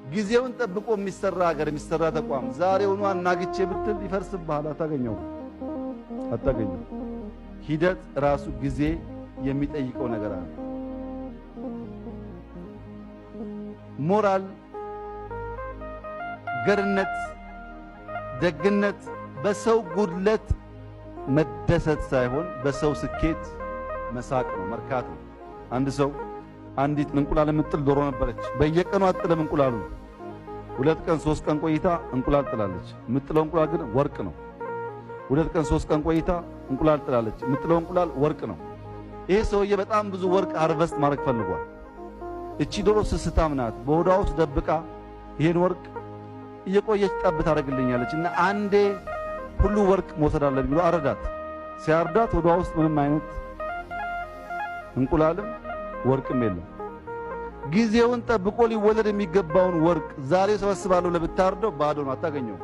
ጊዜውን ጠብቆ የሚሰራ ሀገር የሚሰራ ተቋም ዛሬውኑ አናግቼ ብትል ይፈርስብሃል። አታገኘው። ሂደት ራሱ ጊዜ የሚጠይቀው ነገር አለ። ሞራል፣ ገርነት፣ ደግነት በሰው ጉድለት መደሰት ሳይሆን በሰው ስኬት መሳቅ ነው፣ መርካት ነው። አንድ ሰው አንዲት እንቁላል የምጥል ዶሮ ነበረች። በየቀኑ አጥለም እንቁላሉ 2 ቀን 3 ቀን ቆይታ እንቁላል ጥላለች። የምጥለው እንቁላል ግን ወርቅ ነው። 2 ቀን 3 ቀን ቆይታ እንቁላል ጥላለች። የምጥለው እንቁላል ወርቅ ነው። ይሄ ሰውዬ በጣም ብዙ ወርቅ ሃርቨስት ማድረግ ፈልጓል። እቺ ዶሮ ስስታም ናት። በሆዷ ውስጥ ደብቃ ይሄን ወርቅ እየቆየች ጠብ ታደርግልኛለች እና አንዴ ሁሉ ወርቅ መውሰድ አለብኝ ብሎ አረዳት። ሲያርዳት ሆዷ ውስጥ ምንም አይነት እንቁላልም ወርቅም የለም። ጊዜውን ጠብቆ ሊወለድ የሚገባውን ወርቅ ዛሬ ሰበስባለሁ ለብታርደው ባዶ ነው፣ አታገኘው።